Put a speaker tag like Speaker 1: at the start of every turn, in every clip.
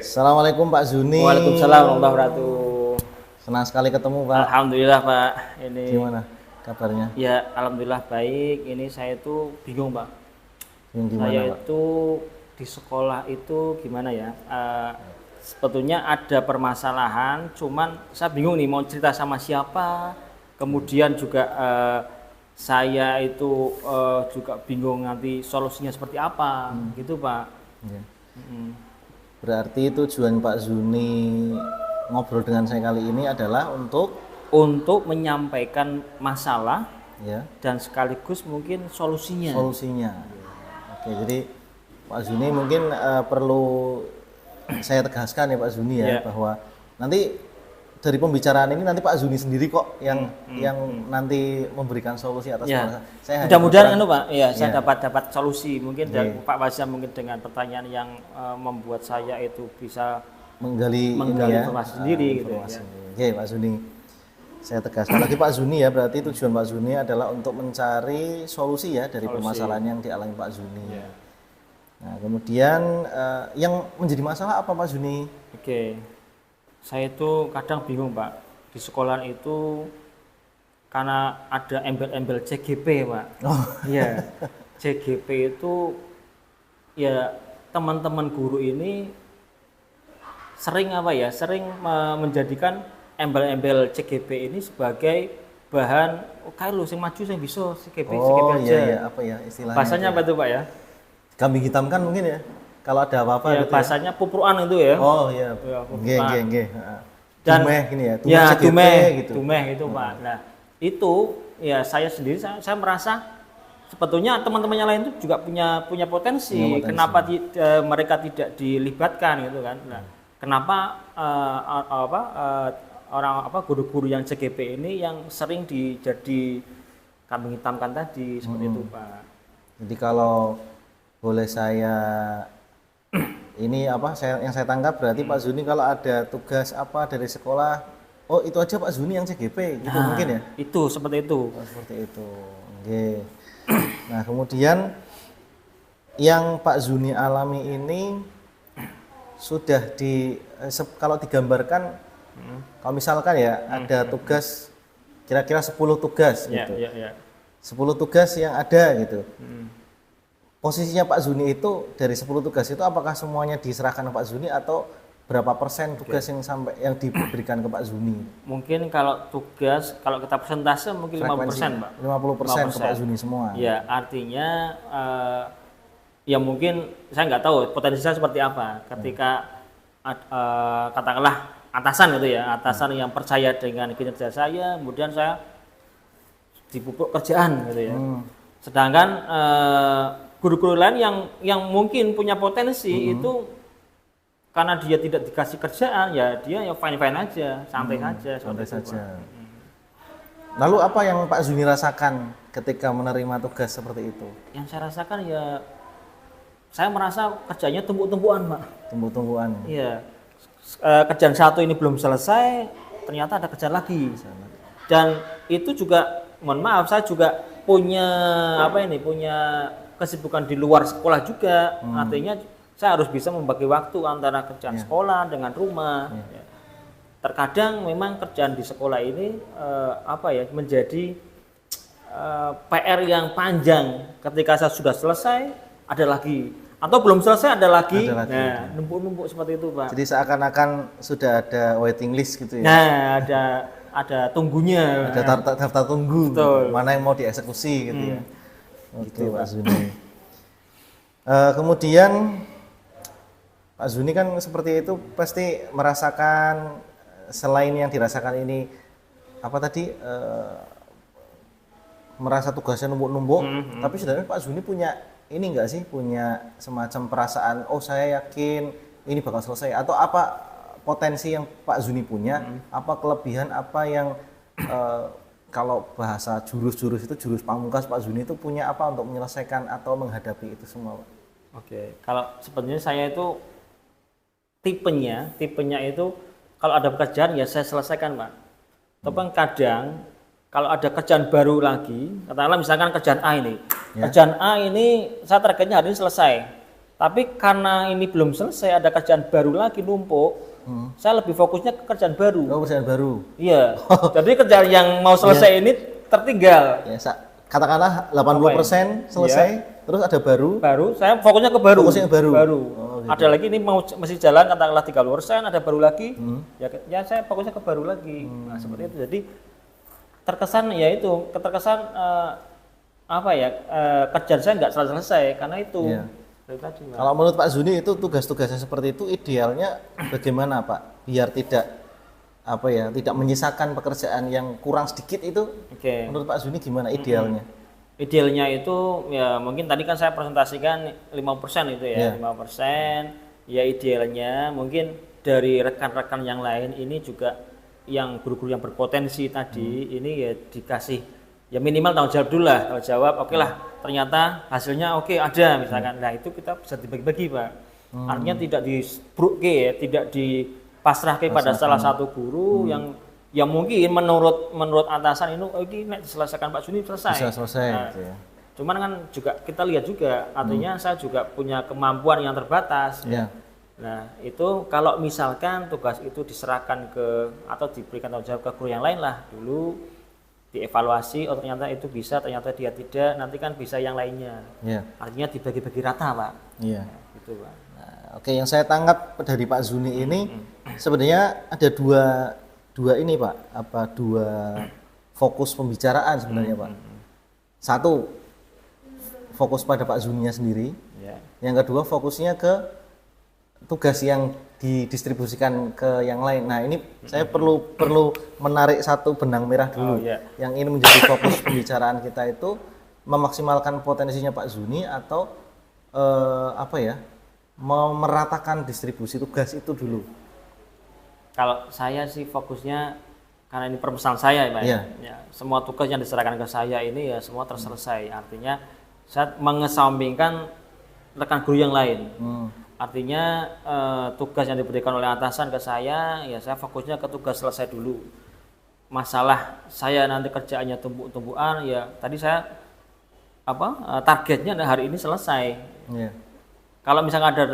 Speaker 1: Assalamualaikum Pak Zuni.
Speaker 2: Waalaikumsalam warahmatullahi wabarakatuh.
Speaker 1: Senang sekali ketemu Pak.
Speaker 2: Alhamdulillah Pak. Ini
Speaker 1: Gimana kabarnya?
Speaker 2: ya alhamdulillah baik. Ini saya tuh bingung Pak.
Speaker 1: Gimana
Speaker 2: Saya
Speaker 1: Pak?
Speaker 2: itu di sekolah itu gimana ya? Sebetulnya ada permasalahan, cuman saya bingung nih mau cerita sama siapa. Kemudian juga saya itu juga bingung nanti solusinya seperti apa, gitu Pak.
Speaker 1: Ya. Berarti tujuan Pak Zuni ngobrol dengan saya kali ini adalah
Speaker 2: Untuk menyampaikan masalah
Speaker 1: ya
Speaker 2: dan sekaligus mungkin solusinya.
Speaker 1: solusinya. Oke, jadi Pak Zuni mungkin perlu saya tegaskan ya Pak Zuni ya,
Speaker 2: Ya.
Speaker 1: bahwa nanti dari pembicaraan ini nanti Pak Zuni sendiri kok yang nanti memberikan solusi atas
Speaker 2: Ya.
Speaker 1: masalah. Saya hanya
Speaker 2: Mudah-mudahan
Speaker 1: berperan-
Speaker 2: Pak, ya saya
Speaker 1: Ya.
Speaker 2: dapat solusi mungkin dari
Speaker 1: Oke.
Speaker 2: Pak Basya mungkin dengan pertanyaan yang membuat saya itu bisa
Speaker 1: menggali
Speaker 2: Menggali
Speaker 1: ini ya,
Speaker 2: informasi sendiri gitu
Speaker 1: informasi.
Speaker 2: ya.
Speaker 1: Oke Pak Zuni, saya tegaskan lagi Pak Zuni ya, berarti tujuan Pak Zuni adalah untuk mencari solusi ya dari
Speaker 2: Solusi.
Speaker 1: permasalahan yang dialami Pak Zuni.
Speaker 2: Ya.
Speaker 1: Nah kemudian yang menjadi masalah apa Pak Zuni?
Speaker 2: Oke. Saya itu kadang bingung Pak. Di sekolah itu karena ada embel-embel CGP Pak.
Speaker 1: Oh
Speaker 2: Iya. CGP itu ya teman-teman guru ini sering sering menjadikan embel-embel CGP ini sebagai bahan kayak lu sing maju sing bisa CGP
Speaker 1: oh
Speaker 2: aja.
Speaker 1: iya iya, apa ya istilahnya?
Speaker 2: Bahasanya
Speaker 1: itu
Speaker 2: apa itu Pak ya?
Speaker 1: kambing hitam kan mungkin ya, kalau ada apa-apa
Speaker 2: Ya,
Speaker 1: gitu ya.
Speaker 2: bahasanya pupruan itu ya.
Speaker 1: Oh iya,
Speaker 2: Ya,
Speaker 1: nggih
Speaker 2: Pak.
Speaker 1: nggih nggih.
Speaker 2: Dan
Speaker 1: Dumeh gini ya,
Speaker 2: Ya,
Speaker 1: CGP gitu.
Speaker 2: dumeh itu Pak. Nah, itu ya saya sendiri saya merasa sebetulnya teman-teman yang lain itu juga punya potensi.
Speaker 1: Punya potensi.
Speaker 2: Kenapa mereka tidak dilibatkan gitu kan? Nah, kenapa orang guru-guru yang CGP ini yang sering jadi kambing hitamkan tadi seperti itu Pak.
Speaker 1: Jadi kalau boleh saya ini yang saya tangkap berarti Pak Zuni kalau ada tugas apa dari sekolah, oh itu aja Pak Zuni yang CGP gitu
Speaker 2: Nah,
Speaker 1: mungkin ya.
Speaker 2: itu seperti itu.
Speaker 1: Oh, seperti itu. Oke. Nah, kemudian yang Pak Zuni alami ini sudah kalau digambarkan kalau misalkan ya ada tugas kira-kira 10 tugas
Speaker 2: Ya,
Speaker 1: gitu.
Speaker 2: ya.
Speaker 1: 10 tugas yang ada gitu.
Speaker 2: Hmm.
Speaker 1: Posisinya Pak Zuni itu dari 10 tugas itu apakah semuanya diserahkan ke Pak Zuni atau berapa persen tugas yang diberikan ke Pak Zuni?
Speaker 2: Mungkin kalau kita persentase mungkin 50% Pak.
Speaker 1: 50% ke Pak Zuni semua.
Speaker 2: Ya, artinya ya mungkin saya nggak tahu potensi saya seperti apa ketika katakanlah atasan gitu ya, atasan yang percaya dengan kinerja saya, kemudian saya dipupuk kerjaan gitu ya. Sedangkan guru-guru lain yang mungkin punya potensi itu karena dia tidak dikasih kerjaan ya dia ya fine aja, santai saja,
Speaker 1: Santai
Speaker 2: seperti itu,
Speaker 1: saja.
Speaker 2: Pak.
Speaker 1: Lalu apa yang Pak Zuni rasakan ketika menerima tugas seperti itu?
Speaker 2: Yang saya rasakan ya saya merasa kerjanya tumpuk-tumpukan Pak.
Speaker 1: Tumbuh-tumbuhan.
Speaker 2: Iya. Kerjaan satu ini belum selesai, ternyata ada kerjaan lagi. Dan itu juga, mohon maaf, saya juga punya kesibukan di luar sekolah juga. Artinya saya harus bisa membagi waktu antara kerjaan sekolah dengan rumah. Ya. Terkadang memang kerjaan di sekolah ini menjadi PR yang panjang. Ketika saya sudah selesai, ada lagi. Atau belum selesai ada lagi. Nah, numpuk-numpuk seperti itu, Pak.
Speaker 1: Jadi seakan-akan sudah ada waiting list gitu ya.
Speaker 2: Nah, ada tunggunya.
Speaker 1: Ada daftar tunggu.
Speaker 2: Betul.
Speaker 1: Mana yang mau dieksekusi gitu ya. Oke, Pak Zuni. Kemudian Pak Zuni kan seperti itu pasti merasakan selain yang dirasakan ini merasa tugasnya numpuk-numpuk, tapi sebenarnya Pak Zuni punya ini enggak sih, punya semacam perasaan oh saya yakin ini bakal selesai, atau apa potensi yang Pak Zuni punya, apa kelebihan apa yang kalau bahasa jurus-jurus itu jurus pamungkas Pak Zuni itu punya apa untuk menyelesaikan atau menghadapi itu semua, Pak?
Speaker 2: Oke, kalau sebenarnya saya itu tipenya itu kalau ada pekerjaan ya saya selesaikan, Pak. Tapi kadang kalau ada kerjaan baru lagi, katakanlah misalkan kerjaan A ini. Ya. Kerjaan A ini saya targetnya hari ini selesai. Tapi karena ini belum selesai, ada kerjaan baru lagi numpuk, saya lebih fokusnya ke kerjaan baru.
Speaker 1: Oh, kerjaan baru.
Speaker 2: Iya. Jadi kerjaan yang mau selesai ini tertinggal.
Speaker 1: Ya, katakanlah 80% selesai, terus ada baru.
Speaker 2: Baru, saya fokusnya ke baru.
Speaker 1: Fokusnya baru.
Speaker 2: Oh, gitu. Ada lagi ini masih jalan, katakanlah 30%, ada baru lagi. Ya saya fokusnya ke baru lagi. Nah, seperti itu. Jadi terkesan kerjaan saya nggak selesai karena itu.
Speaker 1: Iya. Kalau menurut Pak Zuni itu tugas-tugasnya seperti itu idealnya bagaimana Pak? Biar tidak tidak menyisakan pekerjaan yang kurang sedikit itu. Menurut Pak Zuni gimana idealnya?
Speaker 2: Idealnya itu ya mungkin tadi kan saya presentasikan 5% itu ya, 5%. Ya idealnya mungkin dari rekan-rekan yang lain ini juga yang guru-guru yang berpotensi tadi ini ya dikasih ya minimal tanggung jawab dulu lah. Tanggung jawab oke lah, ternyata hasilnya oke ada misalkan. Nah itu kita bisa dibagi-bagi Pak. Artinya tidak tidak dipasrahkan pada salah satu guru yang mungkin menurut atasan ini diselesaikan Pak Zuni selesai.
Speaker 1: Bisa selesai.
Speaker 2: Nah,
Speaker 1: gitu ya.
Speaker 2: Cuman kan juga kita lihat juga, artinya saya juga punya kemampuan yang terbatas. Nah itu kalau misalkan tugas itu diserahkan atau diberikan tanggung jawab ke guru yang lain lah dulu, dievaluasi, oh ternyata itu bisa, ternyata dia tidak, nanti kan bisa yang lainnya. Artinya dibagi-bagi rata Pak.
Speaker 1: Iya.
Speaker 2: Nah, gitu Pak.
Speaker 1: Nah, oke, yang saya tangkap dari Pak Zuni ini sebenarnya ada dua ini Pak, dua fokus pembicaraan sebenarnya Pak. Satu, fokus pada Pak Zuninya sendiri. Yang kedua, fokusnya ke tugas yang didistribusikan ke yang lain. Nah ini saya perlu menarik satu benang merah dulu. Yang ini menjadi fokus pembicaraan kita itu memaksimalkan potensinya Pak Zuni atau memeratakan distribusi tugas itu dulu.
Speaker 2: Kalau saya sih fokusnya karena ini perpesan saya Pak. Ya, semua tugas yang diserahkan ke saya ini ya semua terselesai. Artinya saya mengesampingkan rekan guru yang lain. Artinya tugas yang diberikan oleh atasan ke saya, ya saya fokusnya ke tugas selesai dulu. Masalah saya nanti kerjaannya tumpuk-tumpukan, ya tadi saya targetnya hari ini selesai. Kalau misalnya ada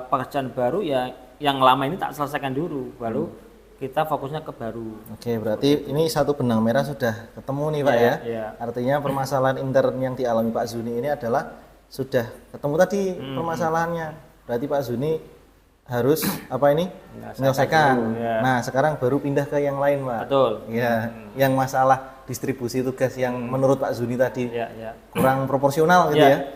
Speaker 2: pekerjaan baru, ya yang lama ini tak selesaikan dulu, baru kita fokusnya ke baru. Oke,
Speaker 1: berarti ini satu benang merah sudah ketemu nih Pak ya. Artinya permasalahan intern yang dialami Pak Zuni ini adalah sudah ketemu tadi permasalahannya. Berarti Pak Zuni harus menyelesaikan. Nah, sekarang baru pindah ke yang lain, Pak.
Speaker 2: Betul.
Speaker 1: Ya, yang masalah distribusi tugas yang menurut Pak Zuni tadi kurang proporsional gitu ya.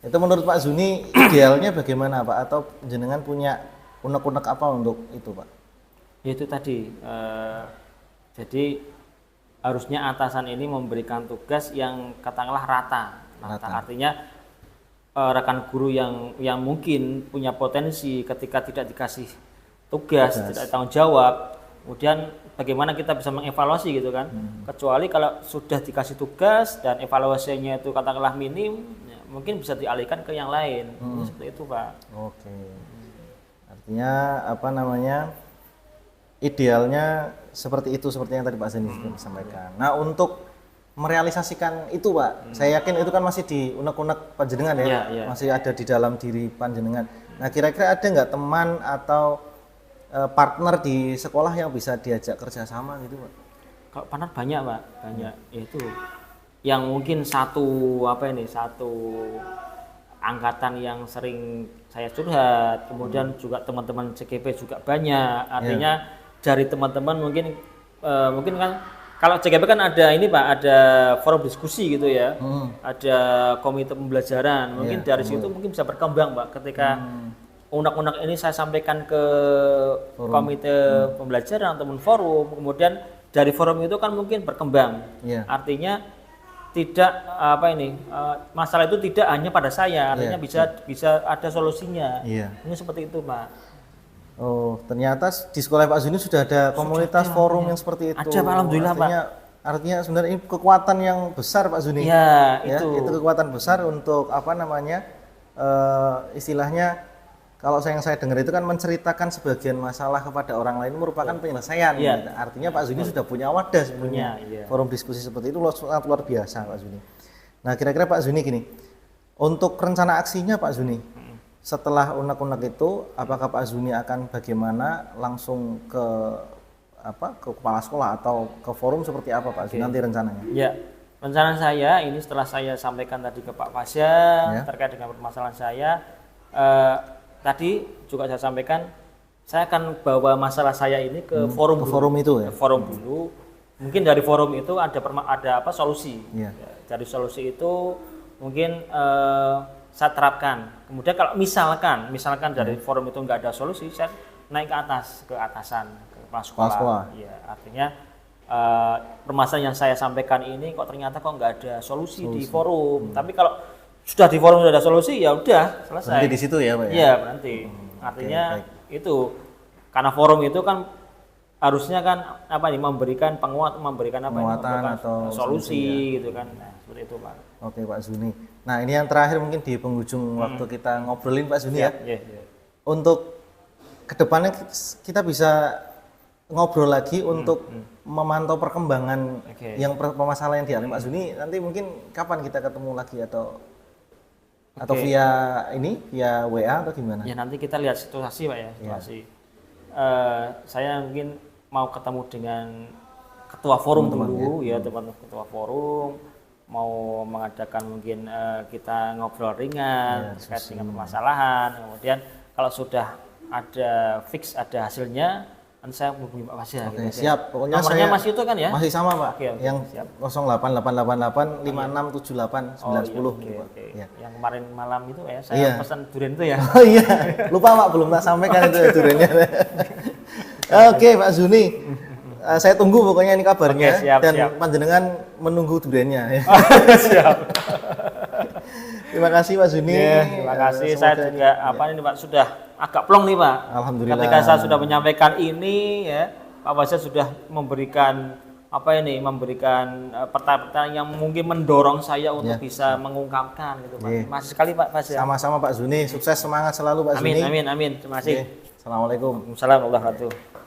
Speaker 1: Itu menurut Pak Zuni idealnya bagaimana, Pak? Atau jenengan punya unek-unek apa untuk itu, Pak?
Speaker 2: Itu tadi. Jadi harusnya atasan ini memberikan tugas yang katakanlah rata. Artinya rekan guru yang mungkin punya potensi ketika tidak dikasih tugas, tidak tanggung jawab, kemudian bagaimana kita bisa mengevaluasi gitu kan. Kecuali kalau sudah dikasih tugas dan evaluasinya itu katakanlah minim, ya, mungkin bisa dialihkan ke yang lain. Seperti itu Pak.
Speaker 1: Oke. Artinya idealnya seperti yang tadi Pak Zeni sampaikan. Nah untuk merealisasikan itu Pak, saya yakin itu kan masih di unek-unek panjenengan ya, masih ada di dalam diri panjenengan. Nah kira-kira ada nggak teman atau partner di sekolah yang bisa diajak kerjasama gitu Pak?
Speaker 2: Kalau partner banyak Pak, banyak. Itu yang mungkin satu angkatan yang sering saya curhat, kemudian juga teman-teman CGP juga banyak. Artinya dari teman-teman mungkin kan. Kalau CGP kan ada ini Pak, ada forum diskusi gitu ya, ada komite pembelajaran. Mungkin dari situ mungkin bisa berkembang Pak. Ketika unek-unek ini saya sampaikan ke komite pembelajaran ataupun forum, kemudian dari forum itu kan mungkin berkembang. Artinya tidak masalah itu tidak hanya pada saya, artinya bisa ada solusinya. Ini seperti itu Pak.
Speaker 1: Oh, ternyata di sekolah Pak Zuni sudah ada komunitas forum yang seperti itu.
Speaker 2: Ada Pak, alhamdulillah Pak.
Speaker 1: Artinya sebenarnya ini kekuatan yang besar Pak Zuni. Itu kekuatan besar untuk istilahnya kalau yang saya dengar itu kan menceritakan sebagian masalah kepada orang lain merupakan penyelesaian. Gitu. Artinya Pak Zuni sudah punya wadah sebenarnya. Forum diskusi seperti itu sangat luar biasa Pak Zuni. Nah, kira-kira Pak Zuni gini. Untuk rencana aksinya Pak Zuni, setelah unek-unek itu, apakah Pak Zuni akan bagaimana langsung ke ke kepala sekolah atau ke forum seperti apa Pak Zuni nanti rencananya?
Speaker 2: Ya, rencana saya ini setelah saya sampaikan tadi ke Pak Pasya terkait dengan permasalahan saya, tadi juga saya sampaikan saya akan bawa masalah saya ini ke forum
Speaker 1: ke forum itu ya.
Speaker 2: Ke forum dulu. Mungkin dari forum itu ada solusi.
Speaker 1: Ya.
Speaker 2: Dari solusi itu mungkin saya terapkan. Kemudian kalau misalkan dari forum itu nggak ada solusi, saya naik ke atasan, ke kepala sekolah. Ya, artinya permasalahan yang saya sampaikan ini kok ternyata nggak ada solusi di forum. Tapi kalau sudah di forum sudah ada solusi, ya udah selesai.
Speaker 1: Berhenti di situ ya Pak ya?
Speaker 2: Iya, berhenti. Artinya itu karena forum itu kan harusnya kan memberikan penguatan atau solusi ya. Gitu kan. Nah, seperti itu Pak.
Speaker 1: Oke Pak Zuni. Nah, ini yang terakhir mungkin di penghujung waktu kita ngobrolin Pak Zuni ya. Untuk kedepannya kita bisa ngobrol lagi untuk memantau perkembangan yang permasalahan yang dialami Pak Zuni. Nanti mungkin kapan kita ketemu lagi atau via WA atau gimana?
Speaker 2: Ya nanti kita lihat situasi Pak ya, situasi. Saya mungkin mau ketemu dengan ketua forum dulu ya, teman ketua forum, mau mengadakan mungkin kita ngobrol ringan terkait dengan permasalahan. Kemudian kalau sudah ada ada hasilnya, nanti saya hubungi Pak Pasya.
Speaker 1: Oke, siap. Pokoknya
Speaker 2: nomornya masih itu kan ya?
Speaker 1: Masih sama Pak. Yang
Speaker 2: siap.
Speaker 1: 08888 5678 910.
Speaker 2: Ya. Yang kemarin malam itu ya, saya pesan durian itu ya.
Speaker 1: Oh iya, lupa Pak, belum tak sampaikan itu duriannya. Oke Pak Zuni, saya tunggu pokoknya ini kabarnya. Siap. Panjenengan menunggu duriannya.
Speaker 2: Siap.
Speaker 1: Terima kasih Pak Zuni.
Speaker 2: Terima kasih. Saya juga ini Pak sudah agak plong nih Pak.
Speaker 1: Alhamdulillah.
Speaker 2: Ketika saya sudah menyampaikan ini ya, Pak Pasya sudah memberikan pertanyaan yang mungkin mendorong saya untuk bisa mengungkapkan gitu Pak. Terima kasih sekali Pak Pasya.
Speaker 1: Sama-sama Pak Zuni, sukses semangat selalu Pak Zuni.
Speaker 2: Amin. Terima kasih.
Speaker 1: Assalamualaikum.
Speaker 2: Waalaikumsalam warahmatullahi wabarakatuh.